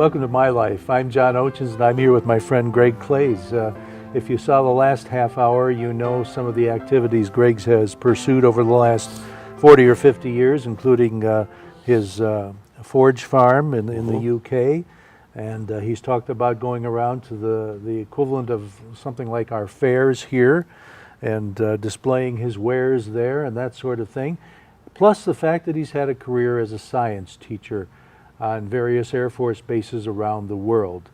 Welcome to My Life. I'm John Ochins, and I'm here with my friend Greg Klaes. If you saw the last half hour, you know some of the activities Greg has pursued over the last 40 or 50 years, including his forage farm in the UK. And he's talked about going around to the equivalent of something like our fairs here and displaying his wares there and that sort of thing. Plus the fact that he's had a career as a science teacher on various Air Force bases around the world.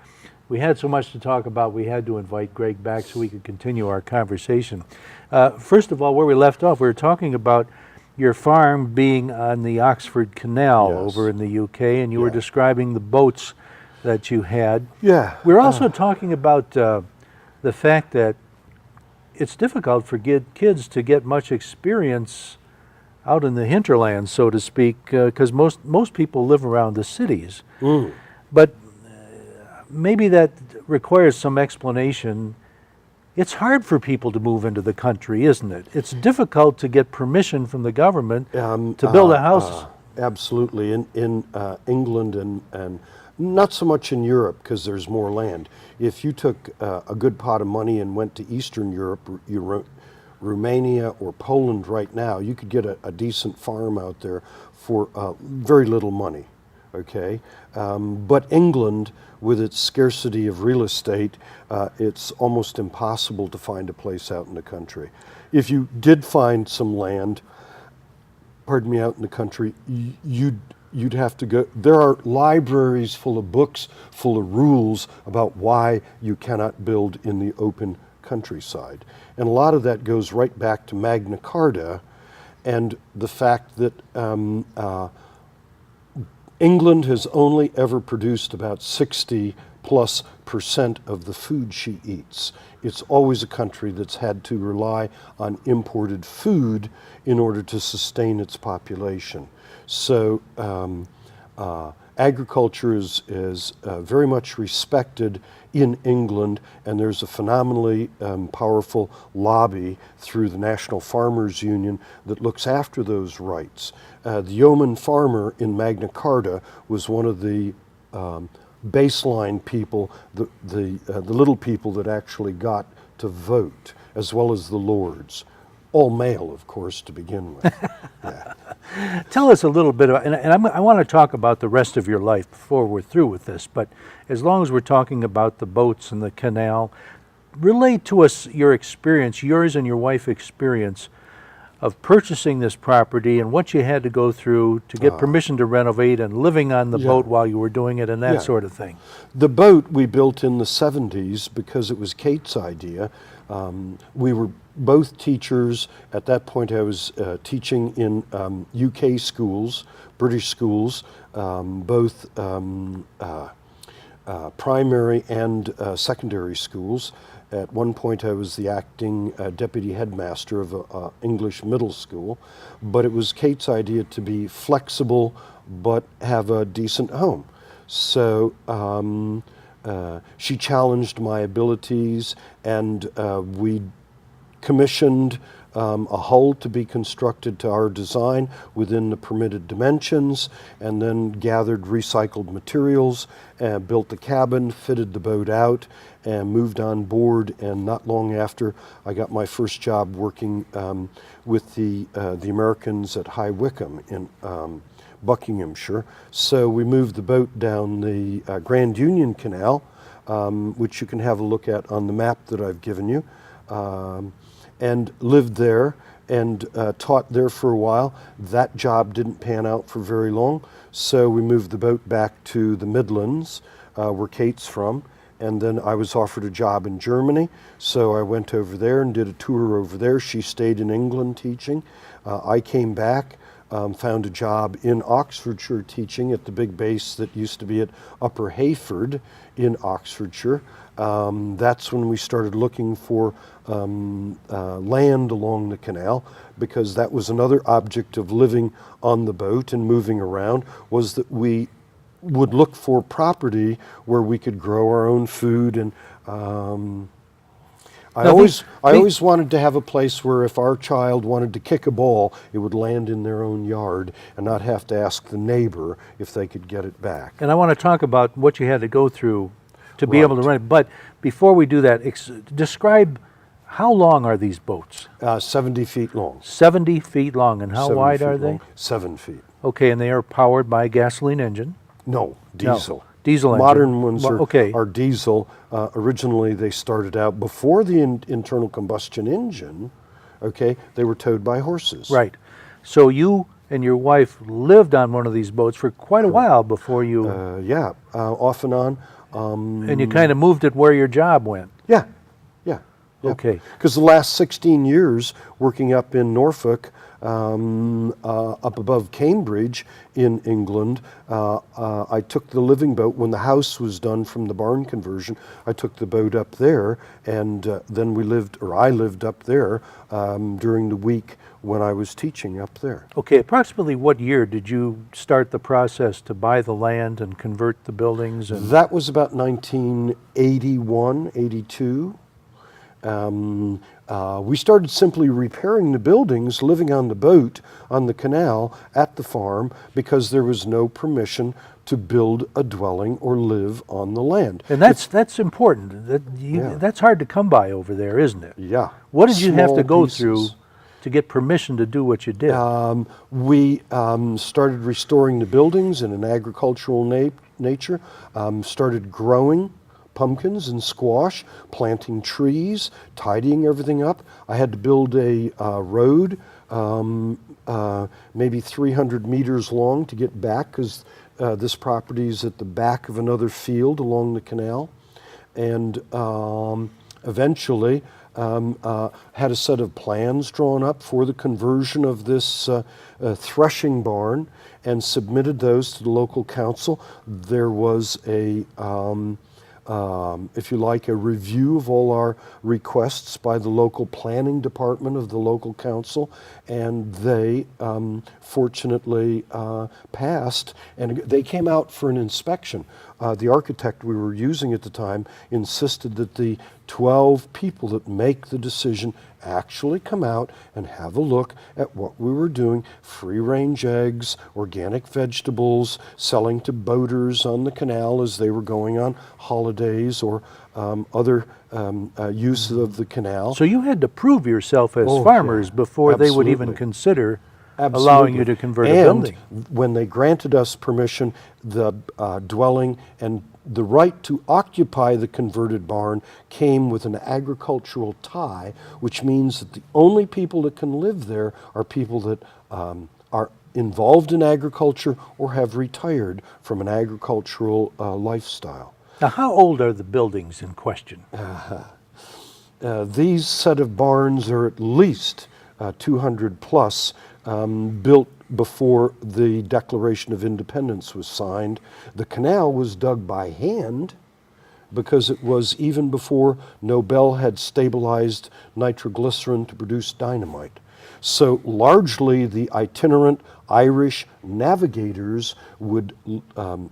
We had so much to talk about, we had to invite Greg back so we could continue our conversation. First of all, where we left off, we were talking about your farm being on the Oxford Canal over in the UK, and you were describing the boats that you had. Yeah. We're also talking about the fact that it's difficult for kids to get much experience out in the hinterlands, so to speak, because most people live around the cities. But maybe that requires some explanation. It's hard for people to move into the country, isn't it? It's difficult to get permission from the government to build a house. Absolutely. In England and not so much in Europe because there's more land. If you took a good pot of money and went to Eastern Europe, Romania or Poland right now, you could get a decent farm out there for very little money, okay? But England, with its scarcity of real estate, it's almost impossible to find a place out in the country. If you did find some land, pardon me, out in the country, you'd have to go. There are libraries full of books, full of rules about why you cannot build in the open countryside. And a lot of that goes right back to Magna Carta and the fact that England has only ever produced about 60+% of the food she eats. It's always a country that's had to rely on imported food in order to sustain its population. So agriculture is very much respected in England, and there's a phenomenally powerful lobby through the National Farmers Union that looks after those rights. The yeoman farmer in Magna Carta was one of the baseline people, the little people that actually got to vote, as well as the lords. All male, of course, to begin with. Tell us a little bit about, and I want to talk about the rest of your life before we're through with this, but as long as we're talking about the boats and the canal, relate to us your experience, yours and your wife's experience of purchasing this property and what you had to go through to get permission to renovate and living on the boat while you were doing it and that sort of thing. The boat we built in the 70s because it was Kate's idea. We were both teachers. At that point I was teaching in UK schools, British schools, both primary and secondary schools. At one point I was the acting deputy headmaster of an English middle school, but it was Kate's idea to be flexible but have a decent home. So she challenged my abilities, and we commissioned a hull to be constructed to our design within the permitted dimensions, and then gathered recycled materials, built the cabin, fitted the boat out, and moved on board. And not long after, I got my first job working with the Americans at High Wycombe in Buckinghamshire. So we moved the boat down the Grand Union Canal, which you can have a look at on the map that I've given you, and lived there and taught there for a while. That job didn't pan out for very long, so we moved the boat back to the Midlands, where Kate's from, and then I was offered a job in Germany, so I went over there and did a tour over there. She stayed in England teaching. I came back, found a job in Oxfordshire teaching at the big base that used to be at Upper Hayford in Oxfordshire. That's when we started looking for land along the canal, because that was another object of living on the boat and moving around, was that we would look for property where we could grow our own food. And I Now, always wanted to have a place where if our child wanted to kick a ball, it would land in their own yard and not have to ask the neighbor if they could get it back. And I want to talk about what you had to go through to be able to Right. run it. But before we do that, describe how long are these boats? 70 feet long. 70 feet long, and how 70 wide feet are they? long, 7 feet. Okay, and they are powered by a gasoline engine. No, diesel. Diesel engine. Modern ones Well, are, okay. are diesel. Originally, they started out before the internal combustion engine. Okay, they were towed by horses. Right. So you and your wife lived on one of these boats for quite a while before you, Off and on. and you kind of moved it where your job went. Yeah, yeah. Okay. Because the last 16 years working up in Norfolk, up above Cambridge in England, I took the living boat when the house was done from the barn conversion. I took the boat up there, and then I lived up there during the week when I was teaching up there. Okay, approximately what year did you start the process to buy the land and convert the buildings? And That was about 1981, 82. We started simply repairing the buildings, living on the boat, on the canal, at the farm, because there was no permission to build a dwelling or live on the land. And that's important. Yeah. That's hard to come by over there, isn't it? Yeah. What did you have to Small go pieces. through to get permission to do what you did? We started restoring the buildings in an agricultural nature, started growing pumpkins and squash, planting trees, tidying everything up. I had to build a road, maybe 300 meters long to get back, because this property is at the back of another field along the canal. And eventually had a set of plans drawn up for the conversion of this threshing barn and submitted those to the local council. There was if you like, a review of all our requests by the local planning department of the local council, and they fortunately passed, and they came out for an inspection. The architect we were using at the time insisted that the 12 people that make the decision actually come out and have a look at what we were doing: free-range eggs, organic vegetables, selling to boaters on the canal as they were going on holidays or other use of the canal. So you had to prove yourself as Oh, farmers yeah. before they would even Absolutely. consider allowing Absolutely. you to convert a And building. when they granted us permission, the dwelling and the right to occupy the converted barn came with an agricultural tie, which means that the only people that can live there are people that are involved in agriculture or have retired from an agricultural lifestyle. Now, how old are the buildings in question? These set of barns are at least 200 plus, built before the Declaration of Independence was signed. The canal was dug by hand because it was even before Nobel had stabilized nitroglycerin to produce dynamite. So largely the itinerant Irish navigators would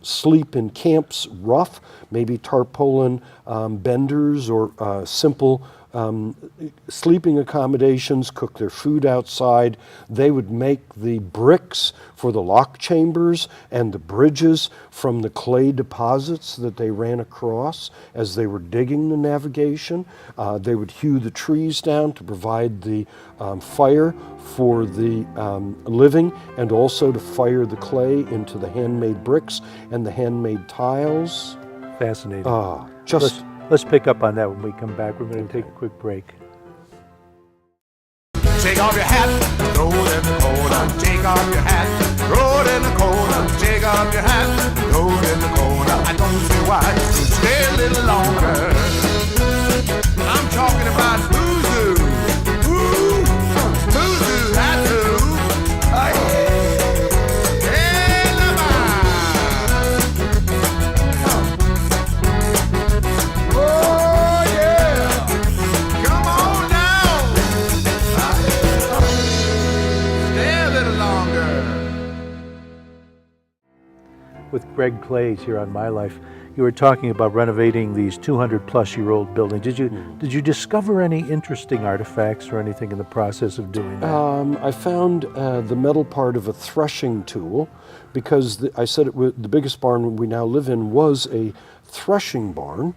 sleep in camps, rough, maybe tarpaulin benders or simple sleeping accommodations, cook their food outside. They would make the bricks for the lock chambers and the bridges from the clay deposits that they ran across as they were digging the navigation. They would hew the trees down to provide the fire for the living, and also to fire the clay into the handmade bricks and the handmade tiles. Fascinating. Let's pick up on that when we come back. We're going to take a quick break. Take off your hat, throw it in the corner. Take off your hat, throw it in the corner. Take off your hat, throw it in the corner. I don't see why you stay a little longer. I'm talking about Boozy. Ooh, Boozy, that's who. Oh, yeah. Hey, oh, yeah. Come on down. Stay a little longer. With Greg Klaes here on My Life. you were talking about renovating these 200-plus-year-old buildings. Did you discover any interesting artifacts or anything in the process of doing that? I found the metal part of a threshing tool, because I said the biggest barn we now live in was a threshing barn.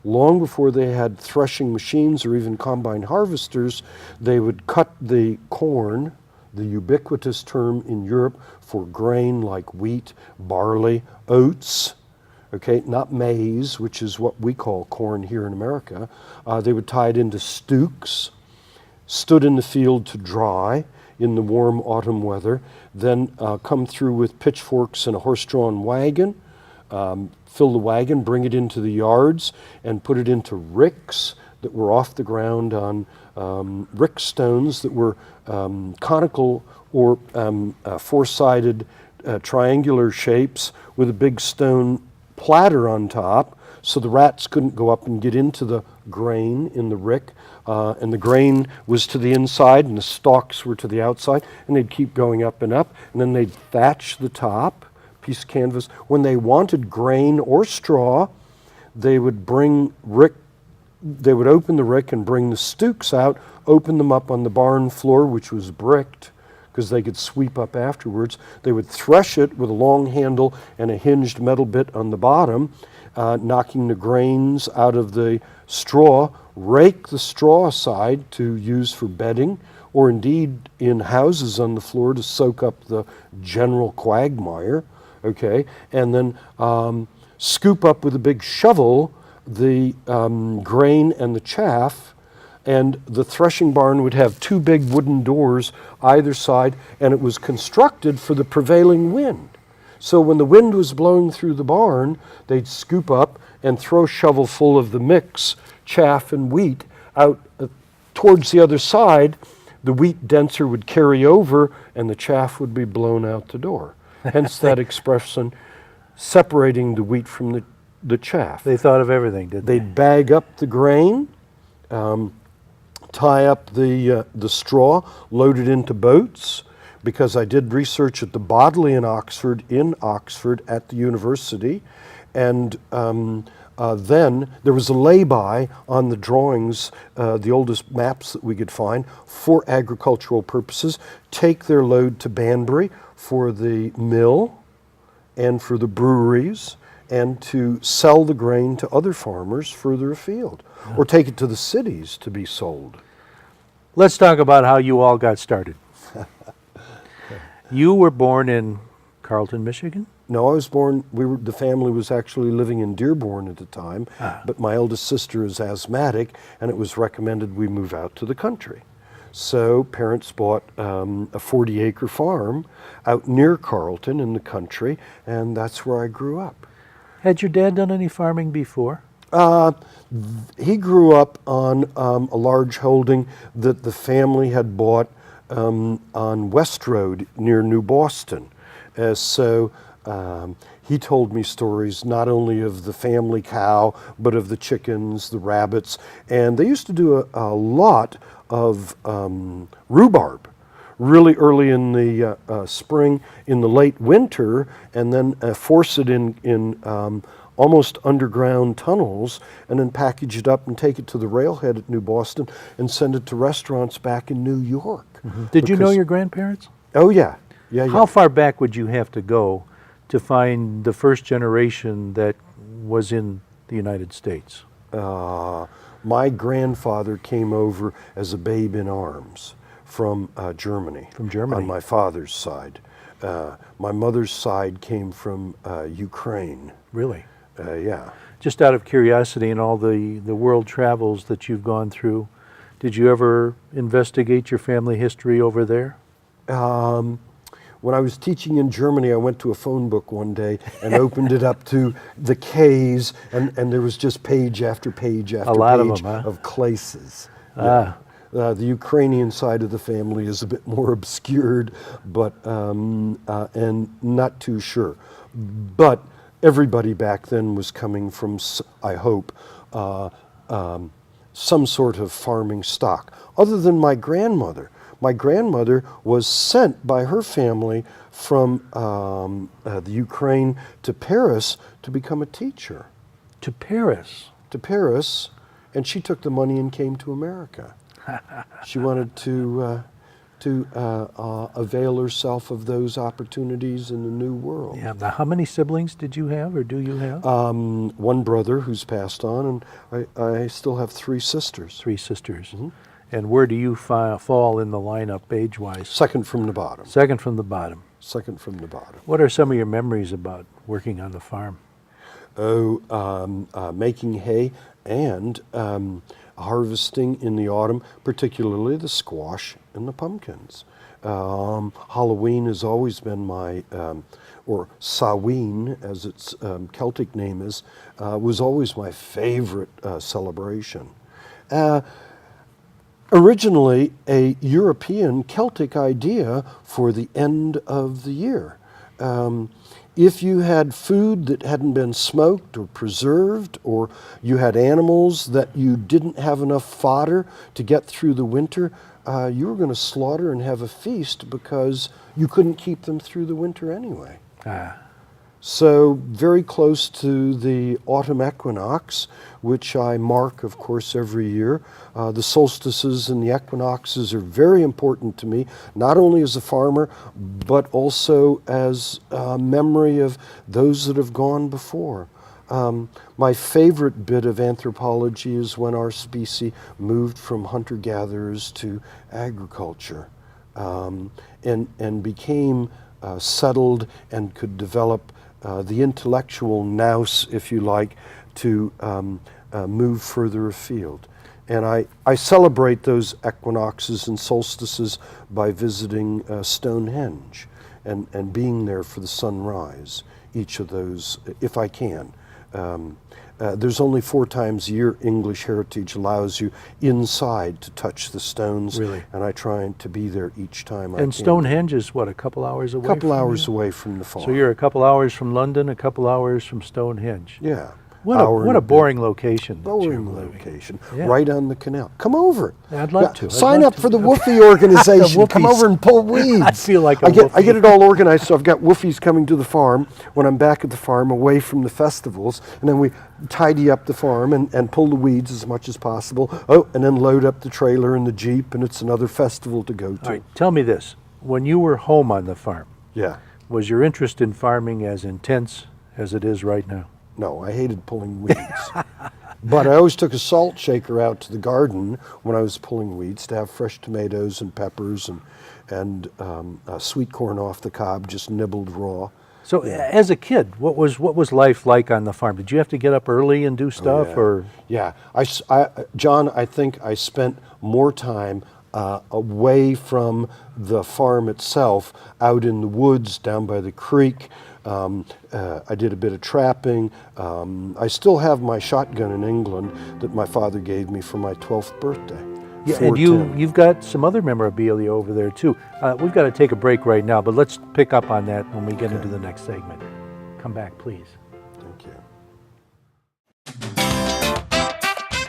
Long before they had threshing machines or even combine harvesters, they would cut the corn, the ubiquitous term in Europe for grain like wheat, barley, oats, okay, not maize, which is what we call corn here in America. They would tie it into stooks, stood in the field to dry in the warm autumn weather, then come through with pitchforks and a horse-drawn wagon, fill the wagon, bring it into the yards, and put it into ricks that were off the ground on rick stones that were conical or four-sided triangular shapes with a big stone platter on top, so the rats couldn't go up and get into the grain in the rick, and the grain was to the inside and the stalks were to the outside, and they'd keep going up, and then they'd thatch the top, piece of canvas. When they wanted grain or straw, they would open the rick and bring the stooks out, open them up on the barn floor, which was bricked, because they could sweep up afterwards. They would thresh it with a long handle and a hinged metal bit on the bottom, knocking the grains out of the straw, rake the straw aside to use for bedding, or indeed in houses on the floor to soak up the general quagmire, okay, and then scoop up with a big shovel the grain and the chaff. And the threshing barn would have two big wooden doors either side, and it was constructed for the prevailing wind. So when the wind was blowing through the barn, they'd scoop up and throw a shovel full of the mix, chaff and wheat, out towards the other side. The wheat denser would carry over, and the chaff would be blown out the door. Hence that expression, separating the wheat from the chaff. They thought of everything, didn't they? They'd bag up the grain, tie up the straw, load it into boats, because I did research at the Bodley in Oxford at the university, and then there was a lay-by on the drawings, the oldest maps that we could find, for agricultural purposes, take their load to Banbury for the mill and for the breweries, and to sell the grain to other farmers further afield, or take it to the cities to be sold. Let's talk about how you all got started. You were born in Carleton, Michigan? No, I was born, the family was actually living in Dearborn at the time, but my eldest sister is asthmatic, and it was recommended we move out to the country. So parents bought a 40-acre farm out near Carleton in the country, and that's where I grew up. Had your dad done any farming before? He grew up on a large holding that the family had bought on West Road near New Boston. So he told me stories not only of the family cow, but of the chickens, the rabbits, and they used to do a lot of rhubarb really early in the spring, in the late winter, and then force it in almost underground tunnels, and then package it up and take it to the railhead at New Boston and send it to restaurants back in New York. Mm-hmm. Did you know your grandparents? Oh, yeah. Yeah. How far back would you have to go to find the first generation that was in the United States? My grandfather came over as a babe in arms from Germany. From Germany? On my father's side. My mother's side came from Ukraine. Really? Yeah. Just out of curiosity, in all the world travels that you've gone through, did you ever investigate your family history over there? When I was teaching in Germany, I went to a phone book one day and opened it up to the K's, and there was just page after page after page of Klaes. Yeah. The Ukrainian side of the family is a bit more obscured, but and not too sure. But everybody back then was coming from, I hope, some sort of farming stock. Other than my grandmother. My grandmother was sent by her family from the Ukraine to Paris to become a teacher. To Paris. To Paris, and she took the money and came to America. She wanted to avail herself of those opportunities in the new world. Yeah. Now, how many siblings did you have, or do you have? One brother who's passed on, and I still have 3 sisters. 3 sisters. Mm-hmm. And where do you fall in the lineup age-wise? Second from the bottom. Second from the bottom. Second from the bottom. What are some of your memories about working on the farm? Making hay and harvesting in the autumn, particularly the squash and the pumpkins. Halloween has always been my, or Samhain as its Celtic name is, was always my favorite celebration. Originally a European Celtic idea for the end of the year. If you had food that hadn't been smoked or preserved, or you had animals that you didn't have enough fodder to get through the winter, you were going to slaughter and have a feast because you couldn't keep them through the winter anyway. So very close to the autumn equinox, which I mark, of course, every year. The solstices and the equinoxes are very important to me, not only as a farmer, but also as a memory of those that have gone before. My favorite bit of anthropology is when our species moved from hunter-gatherers to agriculture, and became settled and could develop the intellectual nous, if you like, to move further afield. And I celebrate those equinoxes and solstices by visiting Stonehenge and being there for the sunrise, each of those, if I can. There's only 4 times a year English heritage allows you inside to touch the stones. Really? And I try to be there each time I can. And Stonehenge is what, a couple hours away? A couple from hours you? away from the farm. So you're a couple hours from London, a couple hours from Stonehenge. Yeah. What a boring location. that you're Boring living. location. Yeah. Right on the canal. Come over. I'd love to. I'd Sign love up to. for the Woofie organization. Come Woofies. over and pull weeds. I feel like a I get woofie. it all organized, so I've got woofies coming to the farm when I'm back at the farm away from the festivals, and then we tidy up the farm and pull the weeds as much as possible. Oh, and then load up the trailer and the Jeep, and it's another festival to go to. All right, tell me this. When you were home on the farm, Yeah. was your interest in farming as intense as it is right now? No, I hated pulling weeds. But I always took a salt shaker out to the garden when I was pulling weeds to have fresh tomatoes and peppers and sweet corn off the cob, just nibbled raw. So as a kid, what was life like on the farm? Did you have to get up early and do stuff, Yeah. or? Yeah, John, I think I spent more time away from the farm itself, out in the woods, down by the creek. I did a bit of trapping. I still have my shotgun in England that my father gave me for my 12th birthday. Yeah, and 410. you've got some other memorabilia over there too. We've got to take a break right now, but let's pick up on that when we get into the next segment. Come back, please. Thank you.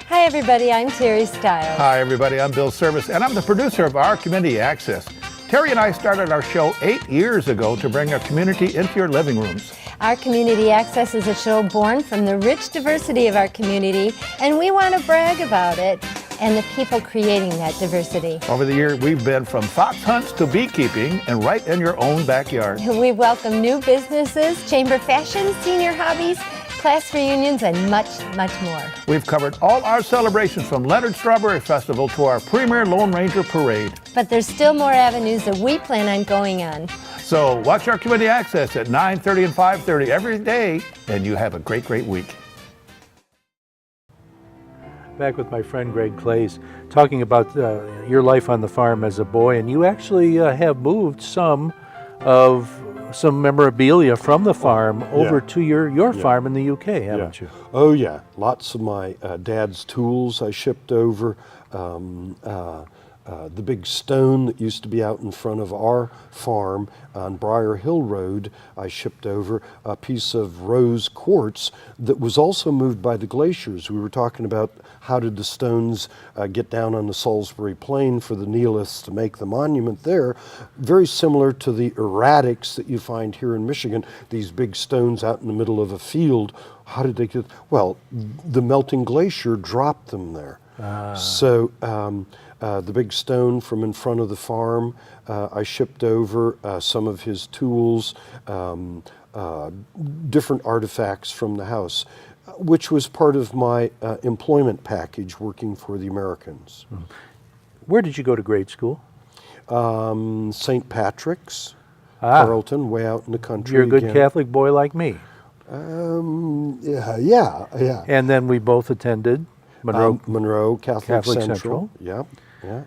Hi everybody, I'm Terry Stiles. Hi, everybody. I'm Bill Service, and I'm the producer of Our Community Access. Terry and I started our show 8 years ago to bring our community into your living rooms. Our Community Access is a show born from the rich diversity of our community, and we want to brag about it and the people creating that diversity. Over the year, we've been from fox hunts to beekeeping and right in your own backyard. We welcome new businesses, chamber fashion, senior hobbies, class reunions, and much, much more. We've covered all our celebrations from Leonard Strawberry Festival to our premier Lone Ranger Parade. But there's still more avenues that we plan on going on. So watch our Community Access at 9:30 and 5:30 every day, and you have a great, great week. Back with my friend Greg Klaes, talking about your life on the farm as a boy, and you actually have moved some memorabilia from the farm over to your farm in the UK, haven't you? Oh yeah, lots of my dad's tools I shipped over. The big stone that used to be out in front of our farm on Briar Hill Road, I shipped over a piece of rose quartz that was also moved by the glaciers. We were talking about how did the stones get down on the Salisbury Plain for the Neoliths to make the monument there. Very similar to the erratics that you find here in Michigan, these big stones out in the middle of a field how did they get? Well, the melting glacier dropped them there. So the big stone from in front of the farm, I shipped over some of his tools, different artifacts from the house, which was part of my employment package working for the Americans. Where did you go to grade school? St. Patrick's, Carrollton, way out in the country. You're a good again. Catholic boy like me. Yeah. And then we both attended Monroe. Monroe Catholic Central. Central. Yeah.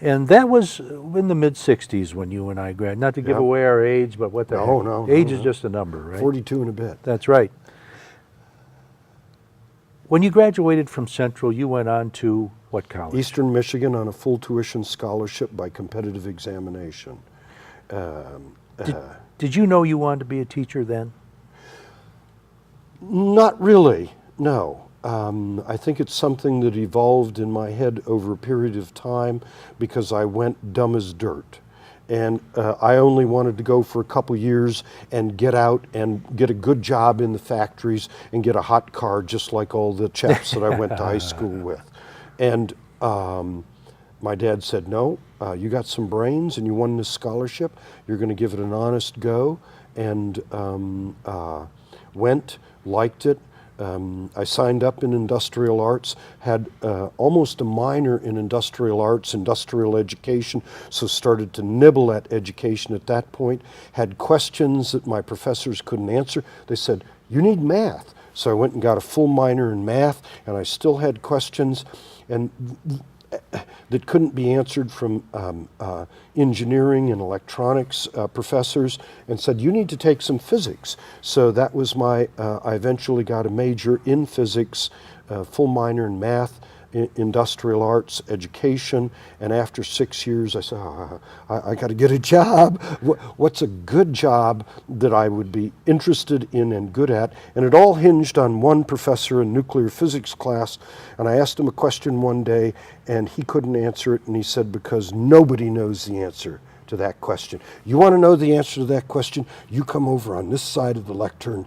And that was in the mid-'60s when you and I graduated. Not to give Yeah. away our age, but what the heck? No, Age is just a number, right? 42 and a bit. That's right. When you graduated from Central, you went on to what college? Eastern Michigan on a full tuition scholarship by competitive examination. Did you know you wanted to be a teacher then? Not really, no. I think it's something that evolved in my head over a period of time because I went dumb as dirt. And I only wanted to go for a couple years and get out and get a good job in the factories and get a hot car just like all the chaps that I went to high school with. And my dad said, no, you got some brains and you won this scholarship. You're going to give it an honest go. And went, liked it. I signed up in industrial arts, had almost a minor in industrial arts, industrial education, so started to nibble at education at that point. Had questions that my professors couldn't answer. They said, you need math. So I went and got a full minor in math, and I still had questions and that couldn't be answered from engineering and electronics professors, and said, you need to take some physics. So that was I eventually got a major in physics, full minor in math, industrial arts, education, and after 6 years I said, I got to get a job. What's a good job that I would be interested in and good at? And it all hinged on one professor in nuclear physics class, and I asked him a question one day and he couldn't answer it, and he said, because nobody knows the answer to that question. You want to know the answer to that question? You come over on this side of the lectern,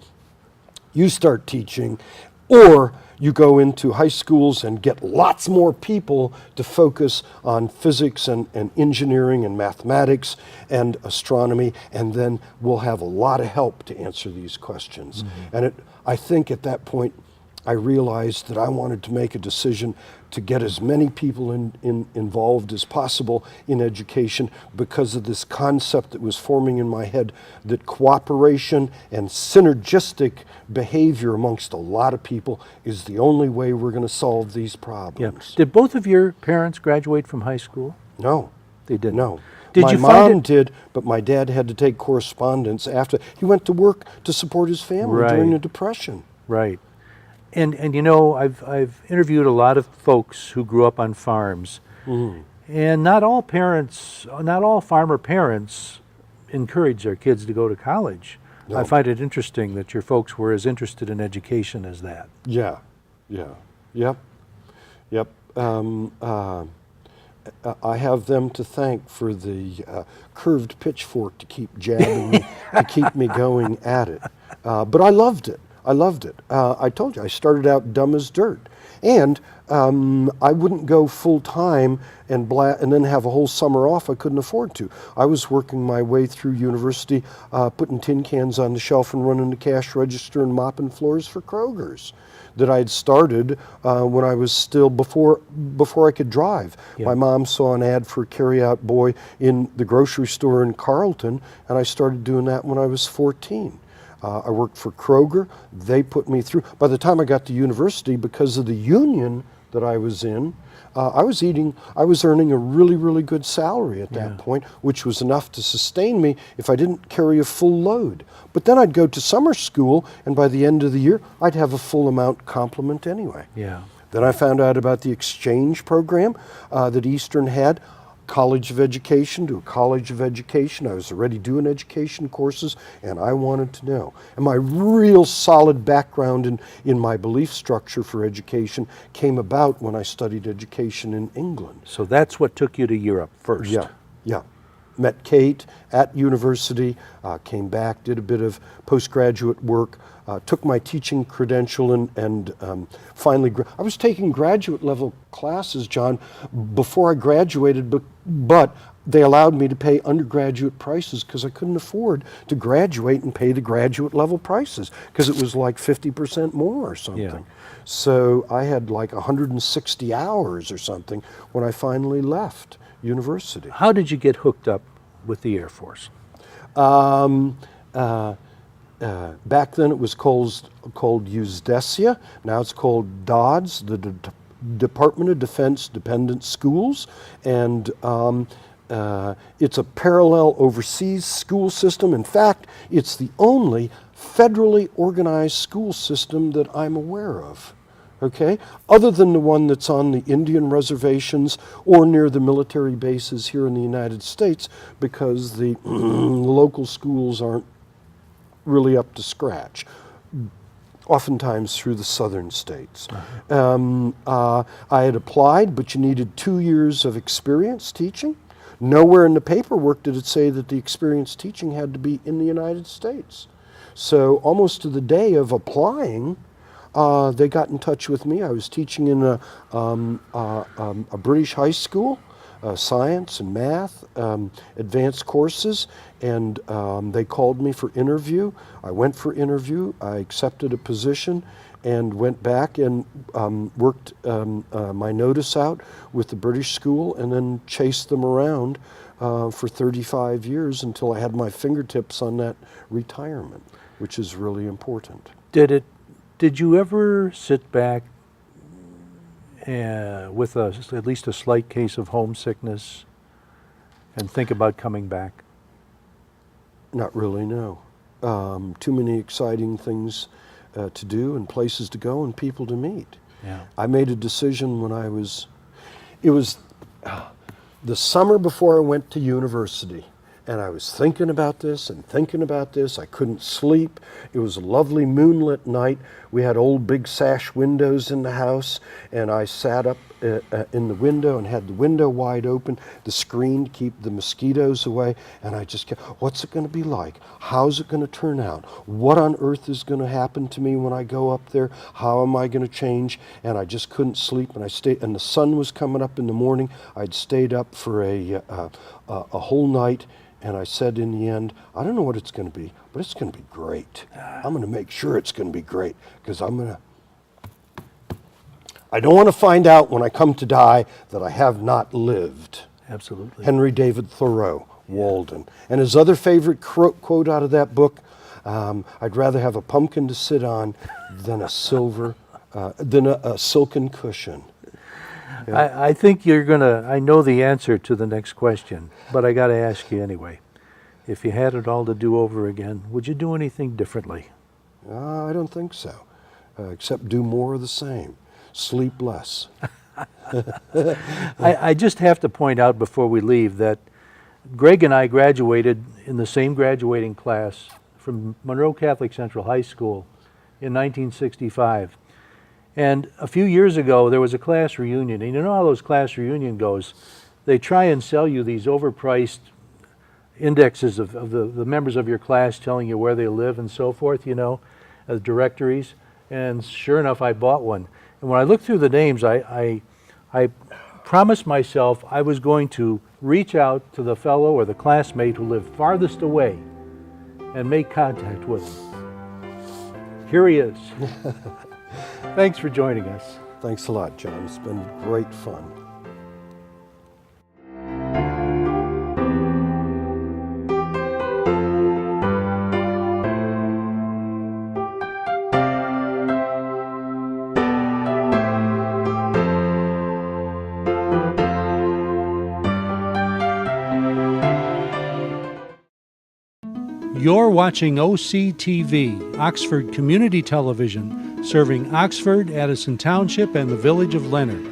you start teaching, or you go into high schools and get lots more people to focus on physics and engineering and mathematics and astronomy, and then we'll have a lot of help to answer these questions. Mm-hmm. And I think at that point, I realized that I wanted to make a decision to get as many people involved as possible in education because of this concept that was forming in my head that cooperation and synergistic behavior amongst a lot of people is the only way we're going to solve these problems. Yeah. Did both of your parents graduate from high school? No. They didn't? No. Did my you mom did, but my dad had to take correspondence after. He went to work to support his family during the Depression. Right. And you know, I've interviewed a lot of folks who grew up on farms, and not all farmer parents encourage their kids to go to college. No. I find it interesting that your folks were as interested in education as that. Yep. I have them to thank for the curved pitchfork to keep jabbing me, to keep me going at it. But I loved it. I told you, I started out dumb as dirt. And I wouldn't go full time and then have a whole summer off. I couldn't afford to. I was working my way through university, putting tin cans on the shelf and running the cash register and mopping floors for Kroger's that I'd started when I was still before I could drive. Yeah. My mom saw an ad for a carry-out boy in the grocery store in Carrollton, and I started doing that when I was 14. I worked for Kroger. They put me through. By the time I got to university, because of the union that I was in, I was earning a really, really good salary at that point, which was enough to sustain me if I didn't carry a full load. But then I'd go to summer school, and by the end of the year, I'd have a full amount complement anyway. Yeah. Then I found out about the exchange program that Eastern had. College of Education to a College of Education. I was already doing education courses, and I wanted to know. And my real solid background in my belief structure for education came about when I studied education in England. So that's what took you to Europe first. Yeah. Met Kate at university, came back, did a bit of postgraduate work took my teaching credential and finally, I was taking graduate level classes, John, before I graduated, but they allowed me to pay undergraduate prices because I couldn't afford to graduate and pay the graduate level prices because it was like 50% more or something. Yeah. So I had like 160 hours or something when I finally left university. How did you get hooked up with the Air Force? Back then it was called USDESIA. Now it's called DODS, the Department of Defense Dependent Schools, and it's a parallel overseas school system. In fact, it's the only federally organized school system that I'm aware of. Okay, other than the one that's on the Indian reservations or near the military bases here in the United States, because the local schools aren't really up to scratch, oftentimes through the southern states. I had applied, but you needed 2 years of experience teaching. Nowhere in the paperwork did it say that the experience teaching had to be in the United States. So almost to the day of applying, they got in touch with me. I was teaching in a British high school, science and math, advanced courses, and they called me for interview. I went for interview. I accepted a position and went back and worked my notice out with the British school and then chased them around for 35 years until I had my fingertips on that retirement, which is really important. Did you ever sit back with at least a slight case of homesickness and think about coming back? Not really, no. Too many exciting things to do and places to go and people to meet. Yeah. I made a decision when it was the summer before I went to university. And I was thinking about this and thinking about this. I couldn't sleep. It was a lovely moonlit night. We had old big sash windows in the house, and I sat up in the window and had the window wide open, the screen to keep the mosquitoes away, and I just kept, what's it going to be like? How's it going to turn out? What on earth is going to happen to me when I go up there? How am I going to change? And I just couldn't sleep, and I stayed, and the sun was coming up in the morning. I'd stayed up for a whole night. And I said in the end, I don't know what it's going to be, but it's going to be great. I'm going to make sure it's going to be great because I don't want to find out when I come to die that I have not lived. Absolutely. Henry David Thoreau, Walden. And his other favorite quote out of that book, I'd rather have a pumpkin to sit on than a silken cushion. Yeah. I think I know the answer to the next question, but I got to ask you anyway. If you had it all to do over again, would you do anything differently? I don't think so, except do more of the same. Sleep less. I just have to point out before we leave that Greg and I graduated in the same graduating class from Monroe Catholic Central High School in 1965. And a few years ago, there was a class reunion. And you know how those class reunion goes? They try and sell you these overpriced indexes of the members of your class telling you where they live and so forth, as directories. And sure enough, I bought one. And when I looked through the names, I promised myself I was going to reach out to the fellow or the classmate who lived farthest away and make contact with him. Here he is. Thanks for joining us. Thanks a lot, John. It's been great fun. You're watching OCTV, Oxford Community Television, serving Oxford, Addison Township, and the village of Leonard.